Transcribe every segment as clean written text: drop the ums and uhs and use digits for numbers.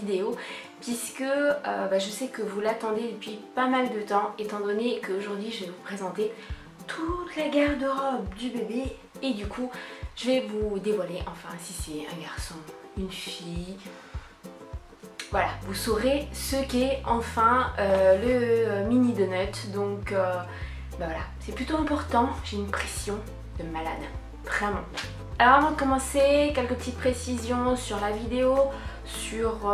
vidéo puisque je sais que vous l'attendez depuis pas mal de temps étant donné qu'aujourd'hui je vais vous présenter toute la garde-robe du bébé et du coup je vais vous dévoiler enfin si c'est un garçon, une fille. Voilà, vous saurez ce qu'est enfin le mini donut. Donc voilà, c'est plutôt important, j'ai une pression de malade, vraiment. Alors avant de commencer, quelques petites précisions sur la vidéo, sur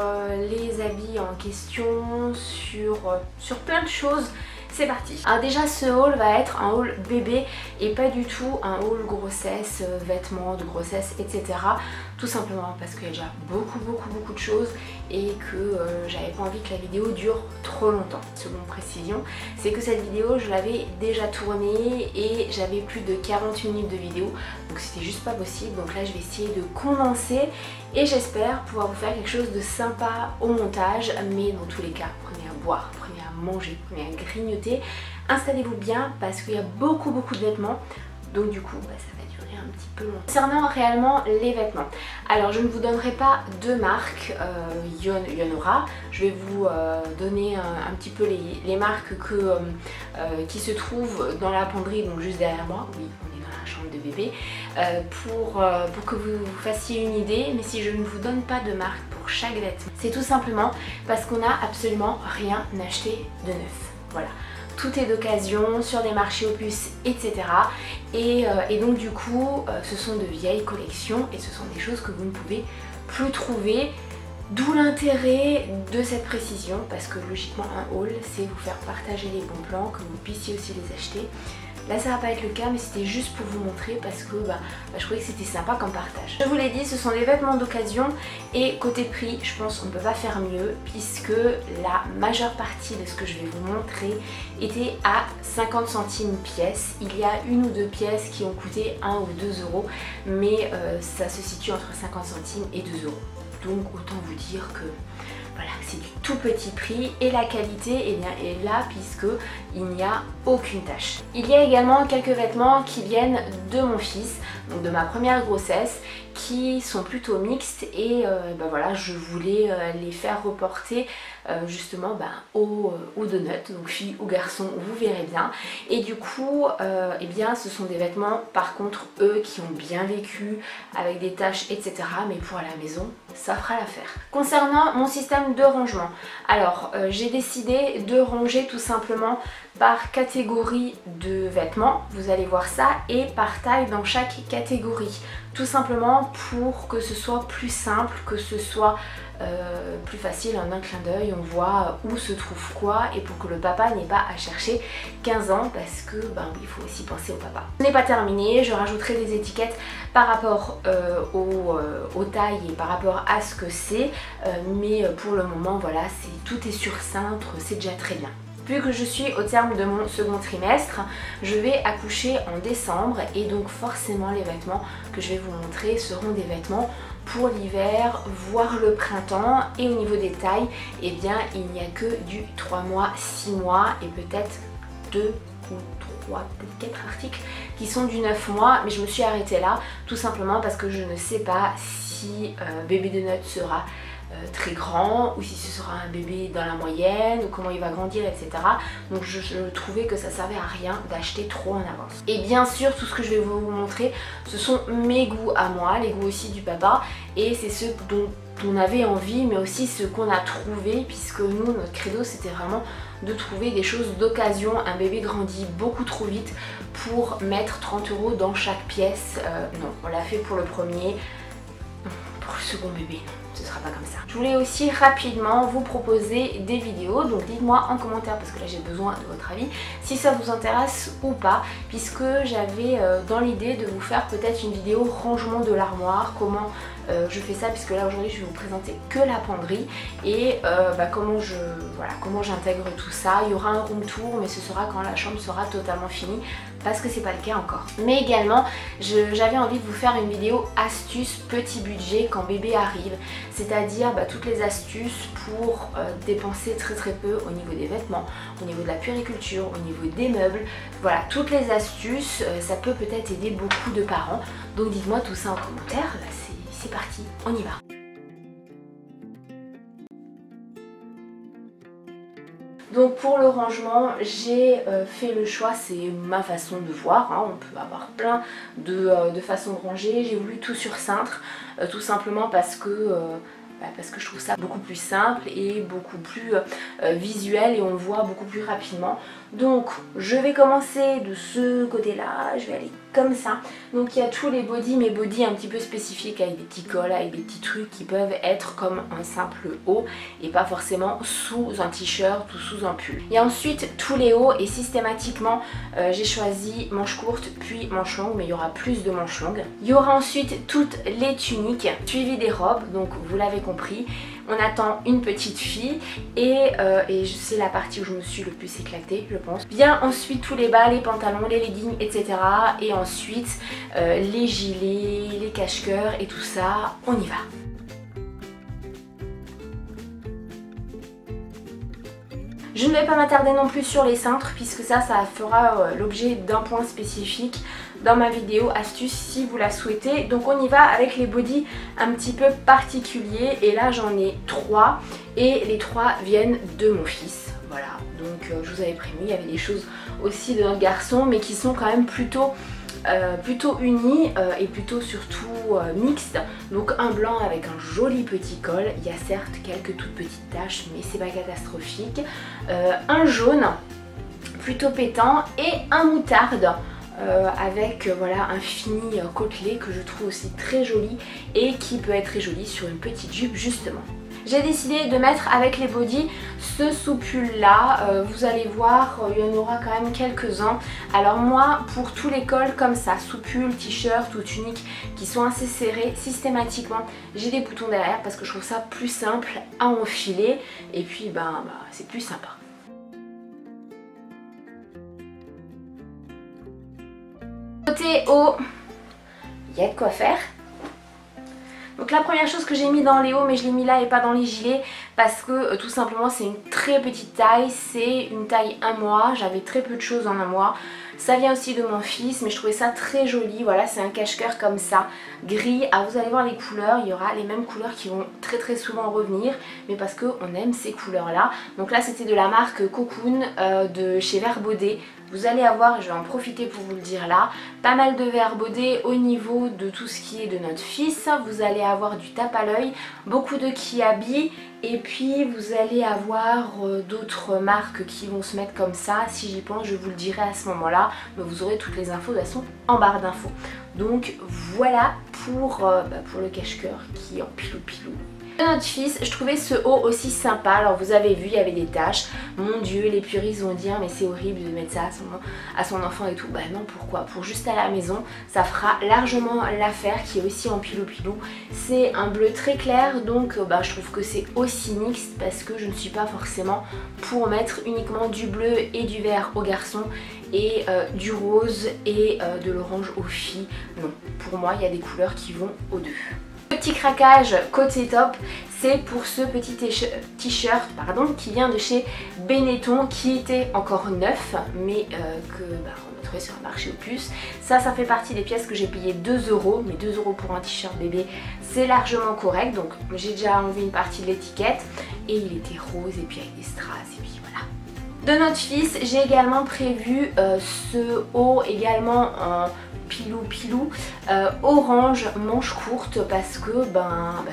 les habits en question, sur plein de choses. C'est parti. Alors déjà ce haul va être un haul bébé et pas du tout un haul grossesse, vêtements de grossesse, etc. Tout simplement parce qu'il y a déjà beaucoup de choses et que j'avais pas envie que la vidéo dure trop longtemps. Seconde précision, c'est que cette vidéo je l'avais déjà tournée et j'avais plus de 40 minutes de vidéo, donc c'était juste pas possible. Donc là je vais essayer de condenser et j'espère pouvoir vous faire quelque chose de sympa au montage, mais dans tous les cas, prenez à boire, prenez à manger, prenez à grignoter, installez-vous bien parce qu'il y a beaucoup de vêtements, donc du coup ça va durer un petit peu longtemps. Concernant réellement les vêtements, alors je ne vous donnerai pas de marque, il y en aura, je vais vous donner un petit peu les marques qui se trouvent dans la penderie, donc juste derrière moi, oui on est dans la chambre de bébé, pour que vous fassiez une idée, mais si je ne vous donne pas de marque pour chaque vêtement, c'est tout simplement parce qu'on n'a absolument rien acheté de neuf, voilà. Tout est d'occasion sur des marchés aux puces, etc. Et donc du coup, ce sont de vieilles collections et ce sont des choses que vous ne pouvez plus trouver. D'où l'intérêt de cette précision, parce que logiquement un haul, c'est vous faire partager les bons plans, que vous puissiez aussi les acheter. Là ça va pas être le cas, mais c'était juste pour vous montrer parce que je trouvais que c'était sympa comme partage. Je vous l'ai dit, ce sont des vêtements d'occasion et côté prix, je pense qu'on ne peut pas faire mieux puisque la majeure partie de ce que je vais vous montrer était à 50 centimes pièce. Il y a une ou deux pièces qui ont coûté 1 ou 2 euros, mais ça se situe entre 50 centimes et 2 euros. Donc autant vous dire que voilà, c'est du tout petit prix et la qualité est là puisque il n'y a aucune tache. Il y a également quelques vêtements qui viennent de mon fils, donc de ma première grossesse, qui sont plutôt mixtes et voilà, je voulais les faire reporter justement aux donuts, donc fille ou garçon, vous verrez bien. Et du coup, eh bien, ce sont des vêtements par contre eux qui ont bien vécu avec des taches, etc. Mais pour la maison, ça fera l'affaire. Concernant mon système de rangement, alors j'ai décidé de ranger tout simplement par catégorie de vêtements, vous allez voir ça, et par taille dans chaque catégorie. Tout simplement pour que ce soit plus simple, que ce soit plus facile en un clin d'œil, on voit où se trouve quoi et pour que le papa n'ait pas à chercher 15 ans parce que il faut aussi penser au papa. Ce n'est pas terminé, je rajouterai des étiquettes par rapport aux tailles et par rapport à ce que c'est, mais pour le moment voilà, tout est sur cintre, c'est déjà très bien. Vu que je suis au terme de mon second trimestre, je vais accoucher en décembre et donc forcément les vêtements que je vais vous montrer seront des vêtements pour l'hiver, voire le printemps. Et au niveau des tailles, eh bien il n'y a que du 3 mois, 6 mois et peut-être 2 ou 3, peut-être 4 articles qui sont du 9 mois. Mais je me suis arrêtée là tout simplement parce que je ne sais pas si bébé donut sera très grand ou si ce sera un bébé dans la moyenne ou comment il va grandir, etc. Donc je trouvais que ça servait à rien d'acheter trop en avance. Et bien sûr tout ce que je vais vous montrer ce sont mes goûts à moi, les goûts aussi du papa, et c'est ceux dont on avait envie mais aussi ceux qu'on a trouvé, puisque nous notre credo c'était vraiment de trouver des choses d'occasion. Un bébé grandit beaucoup trop vite pour mettre 30 € dans chaque pièce, non, on l'a fait pour le premier, pour le second bébé non. Ce sera pas comme ça. Je voulais aussi rapidement vous proposer des vidéos, donc dites-moi en commentaire parce que là j'ai besoin de votre avis si ça vous intéresse ou pas, puisque j'avais dans l'idée de vous faire peut-être une vidéo rangement de l'armoire, comment je fais ça, puisque là aujourd'hui je vais vous présenter que la penderie et comment j'intègre tout ça. Il y aura un room tour mais ce sera quand la chambre sera totalement finie parce que c'est pas le cas encore. Mais également j'avais envie de vous faire une vidéo astuce petit budget quand bébé arrive, c'est-à-dire toutes les astuces pour dépenser très peu au niveau des vêtements, au niveau de la puériculture, au niveau des meubles. Voilà, toutes les astuces, ça peut peut-être aider beaucoup de parents. Donc dites-moi tout ça en commentaire, c'est parti, on y va. Donc pour le rangement, j'ai fait le choix, c'est ma façon de voir, hein, on peut avoir plein de façons de ranger. J'ai voulu tout sur cintre, tout simplement parce que je trouve ça beaucoup plus simple et beaucoup plus visuel et on le voit beaucoup plus rapidement. Donc je vais commencer de ce côté là, je vais aller comme ça. Donc il y a tous les bodys, mes bodys un petit peu spécifiques avec des petits cols, avec des petits trucs qui peuvent être comme un simple haut et pas forcément sous un t-shirt ou sous un pull. Il y a ensuite tous les hauts et systématiquement j'ai choisi manches courtes puis manches longues, mais il y aura plus de manches longues. Il y aura ensuite toutes les tuniques suivies des robes, donc vous l'avez compris. On attend une petite fille et c'est la partie où je me suis le plus éclatée, je pense. Bien ensuite tous les bas, les pantalons, les leggings, etc. Et ensuite les gilets, les cache-cœurs et tout ça, on y va. Je ne vais pas m'attarder non plus sur les cintres puisque ça fera l'objet d'un point spécifique dans ma vidéo astuce si vous la souhaitez. Donc on y va avec les bodys un petit peu particuliers et là j'en ai 3 et les 3 viennent de mon fils. Voilà, donc je vous avais prévenu, il y avait des choses aussi de notre garçon mais qui sont quand même plutôt unis et plutôt surtout mixtes. Donc un blanc avec un joli petit col, il y a certes quelques toutes petites taches mais c'est pas catastrophique, un jaune plutôt pétant et un moutarde avec voilà un fini côtelé que je trouve aussi très joli et qui peut être très joli sur une petite jupe justement. J'ai décidé de mettre avec les bodys ce sous-pull là, vous allez voir il y en aura quand même quelques-uns. Alors moi pour tous les cols comme ça, sous-pull, t-shirt ou tunique qui sont assez serrés, systématiquement j'ai des boutons derrière parce que je trouve ça plus simple à enfiler et puis c'est plus sympa. Côté haut, il y a de quoi faire. Donc la première chose que j'ai mis dans les hauts, mais je l'ai mis là et pas dans les gilets parce que tout simplement c'est une très petite taille, c'est une taille 1 mois, j'avais très peu de choses en 1 mois. Ça vient aussi de mon fils mais je trouvais ça très joli, voilà c'est un cache-cœur comme ça, gris. Alors vous allez voir les couleurs, il y aura les mêmes couleurs qui vont très souvent revenir mais parce qu'on aime ces couleurs là. Donc là c'était de la marque Cocoon de chez Vert Baudet. Vous allez avoir, je vais en profiter pour vous le dire là, pas mal de Vert Baudet au niveau de tout ce qui est de notre fils. Vous allez avoir du tape à l'œil, beaucoup de Kiabi et puis vous allez avoir d'autres marques qui vont se mettre comme ça. Si j'y pense, je vous le dirai à ce moment-là, mais vous aurez toutes les infos de toute façon en barre d'infos. Donc voilà pour le cache-cœur qui est en pilou-pilou. De notre fils, je trouvais ce haut aussi sympa. Alors vous avez vu, il y avait des taches. Mon dieu, les puristes vont dire mais c'est horrible de mettre ça à son enfant et tout. Bah non, pourquoi? Pour juste à la maison, ça fera largement l'affaire, qui est aussi en pilou-pilou. C'est un bleu très clair, donc je trouve que c'est aussi mixte parce que je ne suis pas forcément pour mettre uniquement du bleu et du vert aux garçons et du rose et de l'orange aux filles. Non, pour moi il y a des couleurs qui vont aux deux. Petit craquage côté top, c'est pour ce petit t-shirt qui vient de chez Benetton, qui était encore neuf mais que on a trouvé sur un marché aux puces. Ça fait partie des pièces que j'ai payé 2 €, mais 2 € pour un t-shirt bébé c'est largement correct. Donc j'ai déjà enlevé une partie de l'étiquette et il était rose et puis avec des strass et puis voilà. De notre fils, j'ai également prévu ce haut également en pilou orange manche courte parce que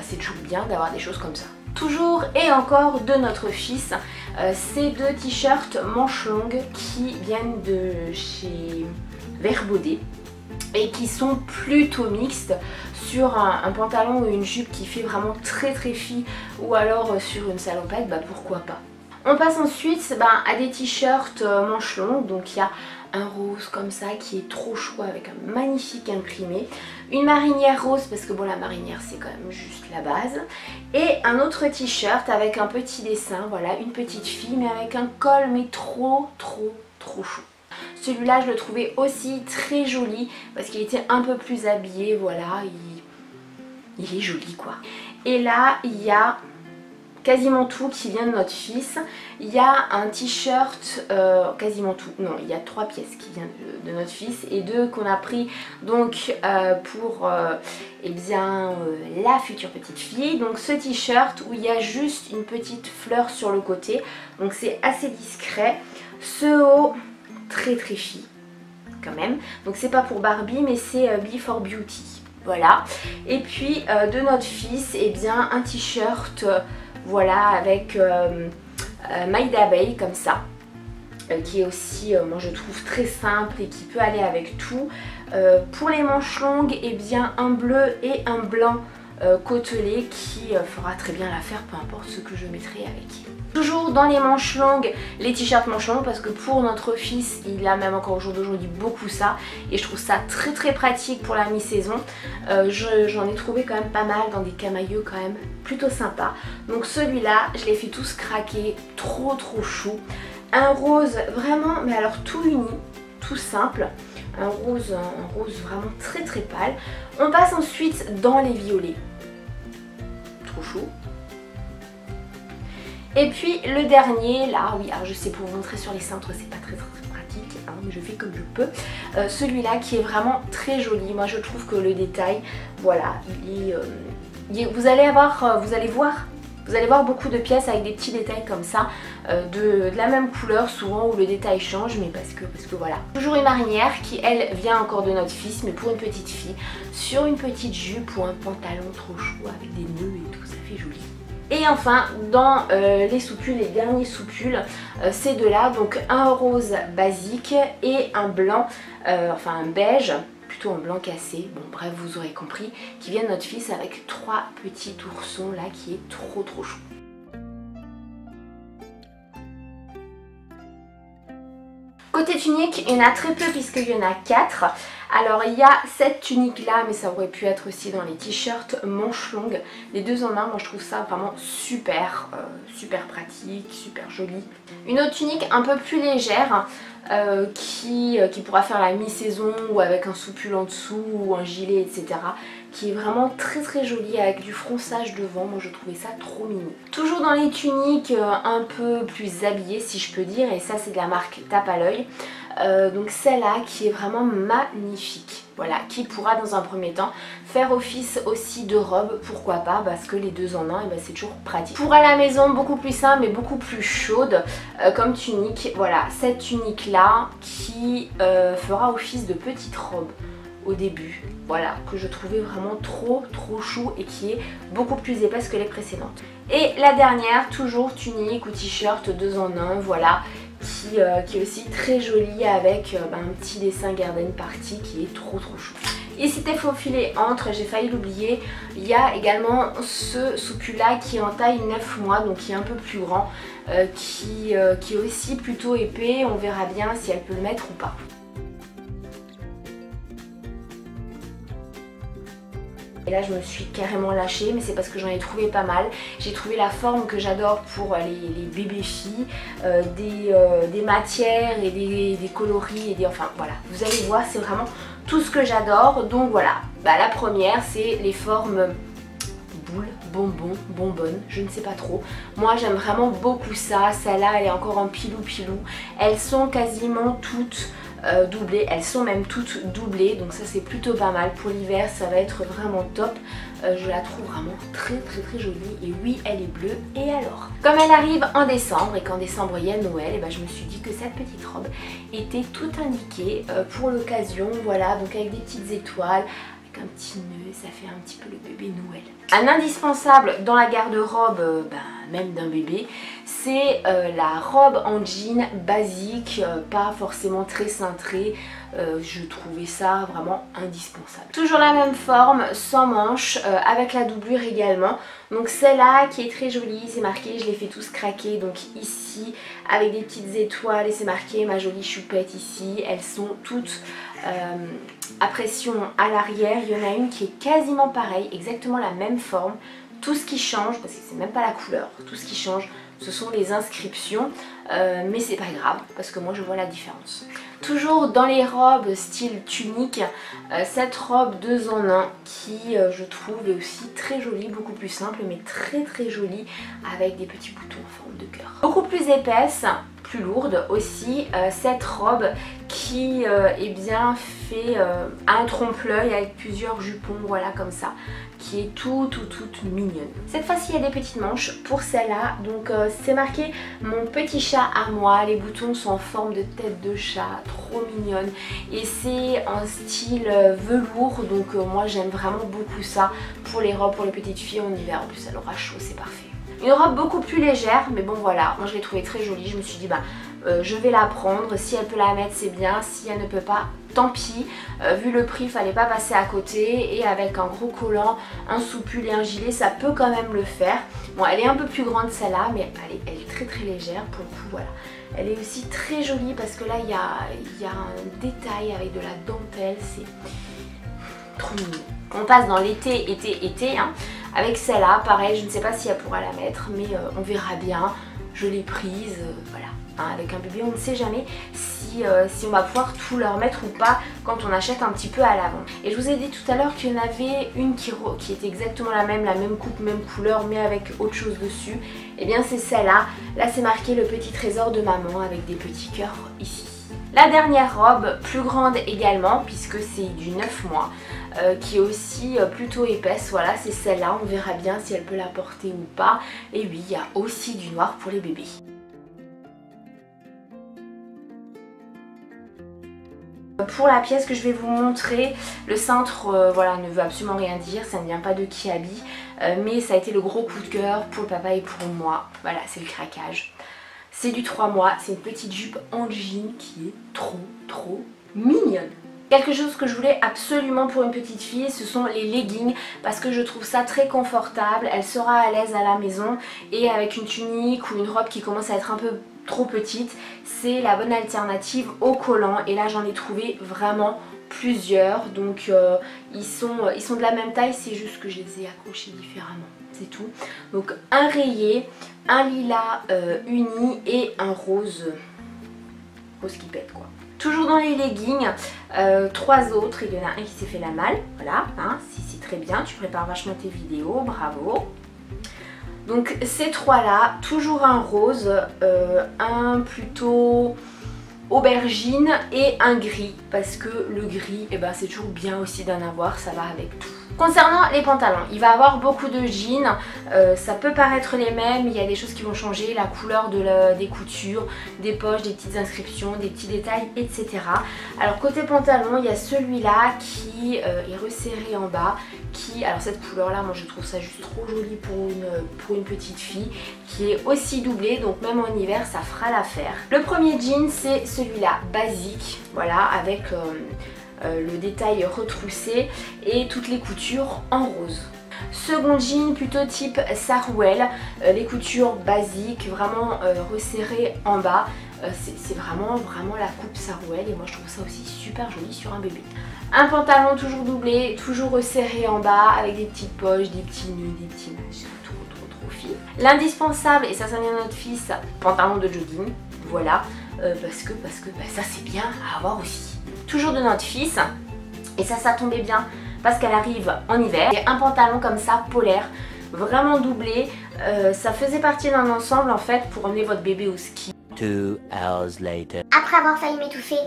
c'est toujours bien d'avoir des choses comme ça. Toujours et encore de notre fils, ces 2 t-shirts manches longues qui viennent de chez Vert Baudet et qui sont plutôt mixtes sur un pantalon ou une jupe qui fait vraiment très fille ou alors sur une salopette, pourquoi pas. On passe ensuite à des t-shirts manches longues, donc il y a un rose comme ça qui est trop chaud avec un magnifique imprimé, une marinière rose parce que la marinière c'est quand même juste la base, et un autre t-shirt avec un petit dessin, voilà, une petite fille mais avec un col mais trop chaud. Celui-là je le trouvais aussi très joli parce qu'il était un peu plus habillé, voilà, il est joli quoi. Et là il y a quasiment tout qui vient de notre fils. Il y a un t-shirt, quasiment tout, non, il y a 3 pièces qui viennent de notre fils et 2 qu'on a pris donc pour eh bien, la future petite fille. Donc ce t-shirt où il y a juste une petite fleur sur le côté, donc c'est assez discret. Ce haut, très fille quand même, donc c'est pas pour Barbie mais c'est Be for Beauty. Voilà, et puis de notre fils, eh bien un t-shirt, voilà, avec maille d'abeille comme ça, qui est aussi, moi je trouve très simple et qui peut aller avec tout. Pour les manches longues, eh bien un bleu et un blanc côtelé qui fera très bien l'affaire, peu importe ce que je mettrai avec. Toujours dans les manches longues, les t-shirts manches longues, parce que pour notre fils, il a même encore au jour d'aujourd'hui beaucoup ça, et je trouve ça très pratique pour la mi-saison. J'en ai trouvé quand même pas mal dans des camailleux quand même plutôt sympa. Donc celui-là, je les fais tous craquer, trop chou. Un rose vraiment, mais alors tout uni, tout simple. Un rose vraiment très pâle. On passe ensuite dans les violets. Trop chou. Et puis le dernier, là, oui, alors je sais, pour vous montrer sur les cintres, c'est pas très pratique, hein, mais je fais comme je peux. Celui-là qui est vraiment très joli. Moi je trouve que le détail, voilà, vous allez voir beaucoup de pièces avec des petits détails comme ça, de la même couleur souvent, où le détail change, mais parce que voilà. Toujours une marinière qui, elle, vient encore de notre fils, mais pour une petite fille, sur une petite jupe ou un pantalon trop chou avec des nœuds et tout, ça fait joli. Et enfin, dans les soupules, les derniers soupules, ces deux-là, donc un rose basique et un blanc, enfin un beige, plutôt un blanc cassé, bon bref vous aurez compris, qui vient de notre fils avec 3 petits oursons là qui est trop chou. Côté tunique, il y en a très peu puisqu'il y en a 4. Alors il y a cette tunique là, mais ça aurait pu être aussi dans les t-shirts manches longues. Les 2 en 1, moi je trouve ça vraiment super pratique, super joli. Une autre tunique un peu plus légère, qui pourra faire la mi-saison ou avec un soupul en dessous ou un gilet, etc. Qui est vraiment très jolie avec du fronçage devant. Moi je trouvais ça trop mignon. Toujours dans les tuniques un peu plus habillées si je peux dire, et ça c'est de la marque Tape à l'œil. Donc celle-là qui est vraiment magnifique, voilà, qui pourra dans un premier temps faire office aussi de robe, pourquoi pas, parce que les 2 en 1, et ben, c'est toujours pratique. Pour à la maison, beaucoup plus simple mais beaucoup plus chaude comme tunique, voilà, cette tunique là qui fera office de petite robe au début, voilà, que je trouvais vraiment trop chou et qui est beaucoup plus épaisse que les précédentes. Et la dernière, toujours tunique ou t-shirt 2 en 1, voilà, qui est aussi très jolie avec un petit dessin garden party qui est trop chou. Il s'était faufilé entre, j'ai failli l'oublier, il y a également ce soupul là qui est en taille 9 mois, donc qui est un peu plus grand, qui est aussi plutôt épais, on verra bien si elle peut le mettre ou pas. Et là je me suis carrément lâchée, mais c'est parce que j'en ai trouvé pas mal. J'ai trouvé la forme que j'adore pour les bébés filles, des matières et des coloris, et enfin voilà, vous allez voir, c'est vraiment tout ce que j'adore. Donc voilà, la première c'est les formes boule, bonbon, bonbonne, je ne sais pas trop. Moi j'aime vraiment beaucoup ça. Celle-là elle est encore en pilou. Elles sont quasiment toutes doublées, elles sont même toutes doublées, donc ça c'est plutôt pas mal. Pour l'hiver ça va être vraiment top. Je la trouve vraiment très jolie, et oui elle est bleue. Et alors, comme elle arrive en décembre et qu'en décembre il y a Noël, et je me suis dit que cette petite robe était tout indiquée pour l'occasion, voilà, donc avec des petites étoiles, un petit nœud, ça fait un petit peu le bébé Noël. Un indispensable dans la garde-robe, même d'un bébé, c'est la robe en jean basique, pas forcément très cintrée. Je trouvais ça vraiment indispensable. Toujours la même forme, sans manches, avec la doublure également. Donc celle-là qui est très jolie, c'est marqué, je les fais tous craquer, donc ici avec des petites étoiles, et c'est marqué ma jolie choupette ici. Elles sont toutes à pression à l'arrière. Il y en a une qui est quasiment pareille, exactement la même forme. Tout ce qui change, parce que c'est même pas la couleur, tout ce qui change ce sont les inscriptions, mais c'est pas grave parce que moi je vois la différence. Toujours dans les robes style tunique, cette robe 2 en 1 qui je trouve est aussi très jolie, beaucoup plus simple mais très jolie avec des petits boutons en forme de cœur. Beaucoup plus épaisse, plus lourde aussi, cette robe qui est bien fait un trompe-l'œil avec plusieurs jupons, voilà comme ça, qui est toute mignonne. Cette fois-ci il y a des petites manches pour celle-là, donc c'est marqué mon petit chat à moi, les boutons sont en forme de tête de chat, trop mignonne et c'est en style velours, donc moi j'aime vraiment beaucoup ça pour les robes pour les petites filles en hiver, en plus elle aura chaud, c'est parfait. Une robe beaucoup plus légère, mais bon voilà, moi je l'ai trouvée très jolie, je me suis dit bah je vais la prendre, si elle peut la mettre c'est bien, si elle ne peut pas tant pis, vu le prix il fallait pas passer à côté et avec un gros collant, un soupule et un gilet ça peut quand même le faire. Bon elle est un peu plus grande celle-là mais elle est très légère pour le coup, voilà. Elle est aussi très jolie parce que là il y a un détail avec de la dentelle, c'est trop mignon. On passe dans l'été, été, hein. Avec celle-là, pareil, je ne sais pas si elle pourra la mettre, mais on verra bien. Je l'ai prise, voilà. Hein, avec un bébé, on ne sait jamais si on va pouvoir tout leur mettre ou pas quand on achète un petit peu à l'avant. Et je vous ai dit tout à l'heure qu'il y en avait une qui était exactement la même coupe, même couleur, mais avec autre chose dessus. Et bien c'est celle-là. Là c'est marqué le petit trésor de maman avec des petits cœurs ici. La dernière robe, plus grande également, puisque c'est du 9 mois, qui est aussi plutôt épaisse, voilà, c'est celle-là, on verra bien si elle peut la porter ou pas. Et oui, il y a aussi du noir pour les bébés. Pour la pièce que je vais vous montrer, le cintre voilà, ne veut absolument rien dire, ça ne vient pas de Kiabi, mais ça a été le gros coup de cœur pour le papa et pour moi, voilà, c'est le craquage. C'est du 3 mois, c'est une petite jupe en jean qui est trop mignonne. Quelque chose que je voulais absolument pour une petite fille, ce sont les leggings parce que je trouve ça très confortable, elle sera à l'aise à la maison et avec une tunique ou une robe qui commence à être un peu trop petite, c'est la bonne alternative au collant et là j'en ai trouvé vraiment plusieurs, donc ils sont de la même taille, c'est juste que je les ai accrochés différemment, c'est tout. Donc un rayé, un lilas uni et un rose qui pète quoi. Toujours dans les leggings, 3 autres, il y en a un qui s'est fait la malle, voilà, hein, c'est très bien, tu prépares vachement tes vidéos, bravo. Donc ces 3 là, toujours un rose, un plutôt aubergine et un gris, parce que le gris, eh ben, c'est toujours bien aussi d'en avoir, ça va avec tout. Concernant les pantalons, il va y avoir beaucoup de jeans, ça peut paraître les mêmes, il y a des choses qui vont changer, la couleur des coutures, des poches, des petites inscriptions, des petits détails, etc. Alors côté pantalon, il y a celui-là qui est resserré en bas, alors cette couleur là, moi je trouve ça juste trop joli pour une petite fille, qui est aussi doublé, donc même en hiver ça fera l'affaire. Le premier jean c'est celui-là, basique, voilà, avec le détail retroussé et toutes les coutures en rose. Second jean plutôt type sarouel, les coutures basiques, vraiment resserrées en bas. C'est vraiment la coupe sarouel et moi je trouve ça aussi super joli sur un bébé. Un pantalon toujours doublé, toujours resserré en bas avec des petites poches, des petits nœuds, des petits machins, trop fine. L'indispensable, et ça vient de notre fils, pantalon de jogging, voilà, parce que ça c'est bien à avoir aussi. Toujours de notre fils, et ça tombait bien parce qu'elle arrive en hiver. Et un pantalon comme ça, polaire, vraiment doublé, ça faisait partie d'un ensemble en fait pour emmener votre bébé au ski. 2 hours later. Après avoir failli m'étouffer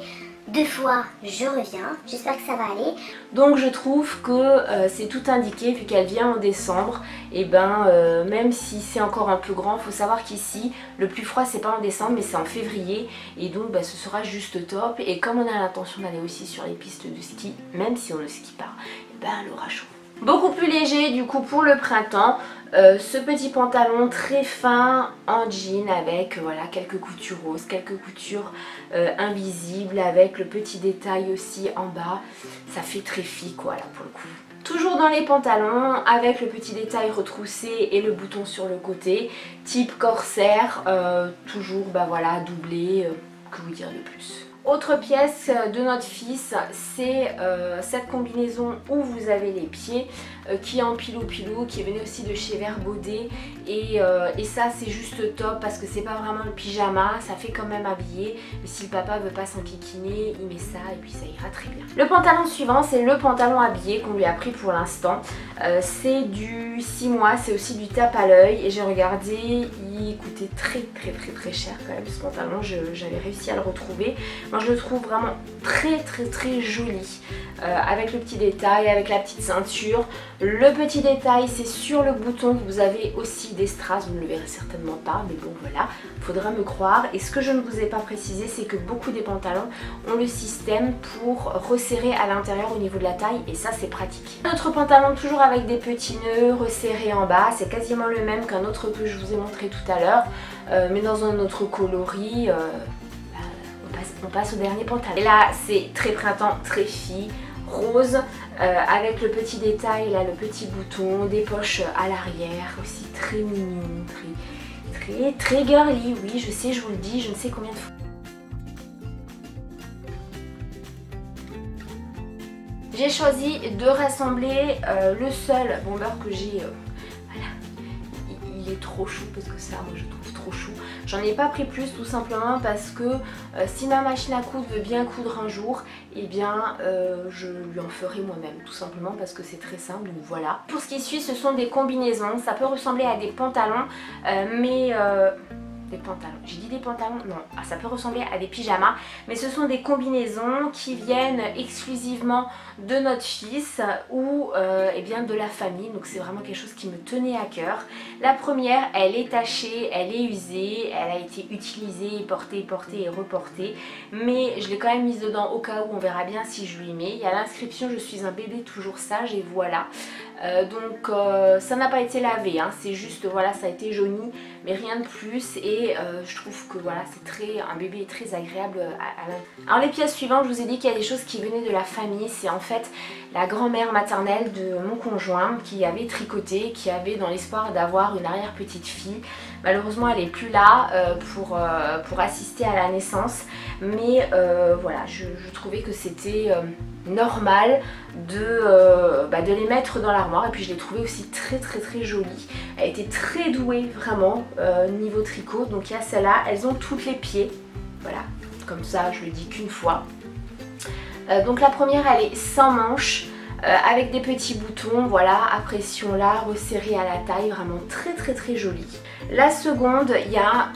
2 fois, je reviens, j'espère que ça va aller. Donc je trouve que c'est tout indiqué vu qu'elle vient en décembre. Et ben même si c'est encore un peu grand, faut savoir qu'ici le plus froid c'est pas en décembre mais c'est en février. Et donc bah, ce sera juste top. Et comme on a l'intention d'aller aussi sur les pistes de ski, même si on ne skie pas, et ben elle aura chaud. Beaucoup plus léger du coup pour le printemps, ce petit pantalon très fin en jean avec voilà, quelques coutures roses, quelques coutures invisibles avec le petit détail aussi en bas, ça fait très fille quoi là pour le coup. Toujours dans les pantalons avec le petit détail retroussé et le bouton sur le côté, type corsaire, toujours bah voilà doublé, que vous dire de plus. Autre pièce de notre fils, c'est cette combinaison où vous avez les pieds qui est en pilou-pilou, qui venait aussi de chez Vert Baudet et ça c'est juste top parce que c'est pas vraiment le pyjama, ça fait quand même habillé, mais si le papa veut pas s'enquiquiner, il met ça et puis ça ira très bien. Le pantalon suivant, c'est le pantalon habillé qu'on lui a pris pour l'instant, c'est du 6 mois, c'est aussi du tape à l'œil et j'ai regardé, il coûtait très cher quand même ce pantalon, j'avais réussi à le retrouver. Moi je le trouve vraiment très joli avec le petit détail, avec la petite ceinture. Le petit détail c'est sur le bouton que vous avez aussi des strass, vous ne le verrez certainement pas mais bon voilà, faudra me croire. Et ce que je ne vous ai pas précisé c'est que beaucoup des pantalons ont le système pour resserrer à l'intérieur au niveau de la taille et ça c'est pratique. Notre pantalon toujours avec des petits nœuds resserrés en bas, c'est quasiment le même qu'un autre que je vous ai montré tout à l'heure mais dans un autre coloris. On passe au dernier pantalon. Et là c'est très printemps, très fille, rose avec le petit détail là, le petit bouton, des poches à l'arrière aussi très mignon, très girly. Oui je sais, je vous le dis, je ne sais combien de fois. J'ai choisi de rassembler le seul bomber que j'ai, voilà, il est trop chou parce que ça moi je trouve trop chou. J'en ai pas pris plus tout simplement parce que si ma machine à coudre veut bien coudre un jour, eh bien je lui en ferai moi-même tout simplement parce que c'est très simple, donc voilà. Pour ce qui suit ce sont des combinaisons, ça peut ressembler à des pantalons mais... des pantalons, j'ai dit des pantalons, non, ça peut ressembler à des pyjamas, mais ce sont des combinaisons qui viennent exclusivement de notre fils ou eh bien de la famille, donc c'est vraiment quelque chose qui me tenait à cœur. La première, elle est tachée, elle est usée, elle a été utilisée, portée et reportée, mais je l'ai quand même mise dedans au cas où, on verra bien si je lui mets. Il y a l'inscription, je suis un bébé toujours sage et voilà. Donc ça n'a pas été lavé, hein, c'est juste voilà, ça a été jauni mais rien de plus et je trouve que voilà, c'est un bébé très agréable à l'œil. Alors les pièces suivantes, je vous ai dit qu'il y a des choses qui venaient de la famille, c'est en fait la grand-mère maternelle de mon conjoint qui avait tricoté, qui avait dans l'espoir d'avoir une arrière petite fille. Malheureusement elle n'est plus là pour assister à la naissance, mais voilà, je trouvais que c'était normal de les mettre dans l'armoire et puis je l'ai trouvée aussi très jolie. Elle était très douée vraiment niveau tricot, donc il y a celle-là, elles ont toutes les pieds, voilà, comme ça je le dis qu'une fois. Donc la première elle est sans manches avec des petits boutons, voilà, à pression là, resserré à la taille, vraiment très jolie. La seconde, il y a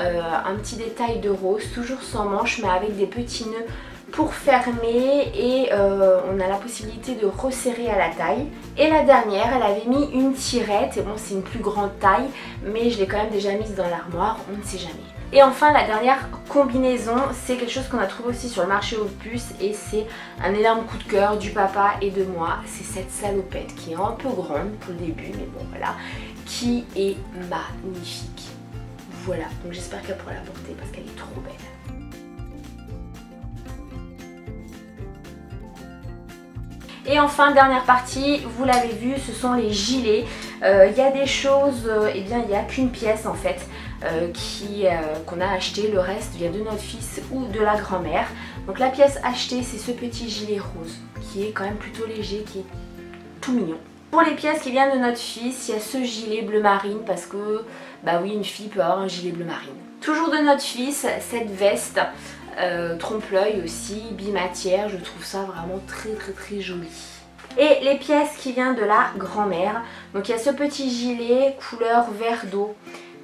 un petit détail de rose, toujours sans manches mais avec des petits nœuds pour fermer et on a la possibilité de resserrer à la taille. Et la dernière, elle avait mis une tirette, et bon c'est une plus grande taille mais je l'ai quand même déjà mise dans l'armoire, on ne sait jamais. Et enfin la dernière combinaison, c'est quelque chose qu'on a trouvé aussi sur le marché aux puces et c'est un énorme coup de cœur du papa et de moi. C'est cette salopette qui est un peu grande pour le début mais bon voilà, qui est magnifique. Voilà, donc j'espère qu'elle pourra la porter parce qu'elle est trop belle. Et enfin dernière partie, vous l'avez vu, ce sont les gilets. Il y a des choses, eh bien il n'y a qu'une pièce en fait qu'on a acheté, le reste vient de notre fils ou de la grand-mère. Donc la pièce achetée c'est ce petit gilet rose qui est quand même plutôt léger, qui est tout mignon. Pour les pièces qui viennent de notre fils, il y a ce gilet bleu marine parce que bah oui, une fille peut avoir un gilet bleu marine. Toujours de notre fils, cette veste trompe-l'œil aussi, bimatière, je trouve ça vraiment très joli. Et les pièces qui viennent de la grand-mère, donc il y a ce petit gilet couleur vert d'eau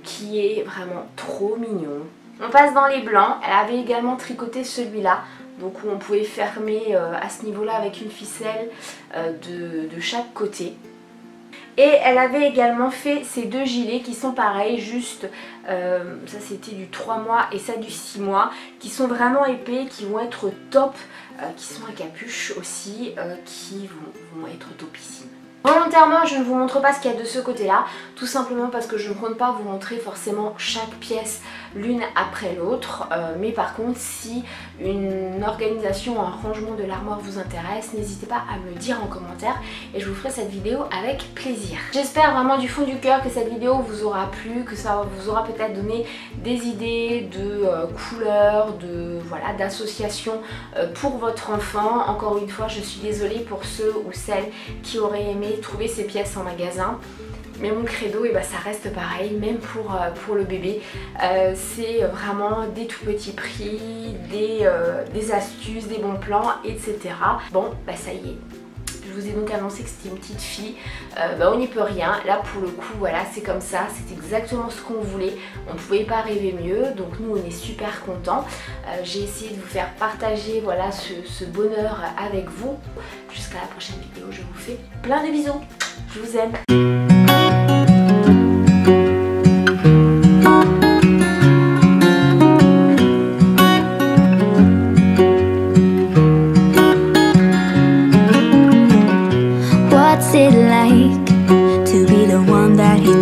qui est vraiment trop mignon. On passe dans les blancs, elle avait également tricoté celui-là, donc où on pouvait fermer à ce niveau-là avec une ficelle de chaque côté. Et elle avait également fait ces deux gilets qui sont pareils, juste, ça c'était du 3 mois et ça du 6 mois, qui sont vraiment épais, qui vont être top, qui sont à capuche aussi, qui vont être topissimes. Volontairement je ne vous montre pas ce qu'il y a de ce côté là, tout simplement parce que je ne compte pas vous montrer forcément chaque pièce l'une après l'autre, mais par contre si une organisation, un rangement de l'armoire vous intéresse, n'hésitez pas à me le dire en commentaire et je vous ferai cette vidéo avec plaisir. J'espère vraiment du fond du cœur que cette vidéo vous aura plu, que ça vous aura peut-être donné des idées de couleurs, de voilà, d'associations pour votre enfant. Encore une fois je suis désolée pour ceux ou celles qui auraient aimé trouver ces pièces en magasin. Mais mon credo, et ça reste pareil, même pour le bébé. C'est vraiment des tout petits prix, des astuces, des bons plans, etc. Bon, ça y est. Je vous ai donc annoncé que c'était une petite fille, on n'y peut rien, là pour le coup voilà c'est comme ça, c'est exactement ce qu'on voulait, on ne pouvait pas rêver mieux, donc nous on est super contents. J'ai essayé de vous faire partager voilà ce bonheur avec vous. Jusqu'à la prochaine vidéo, je vous fais plein de bisous, je vous aime. What's it like to be the one that he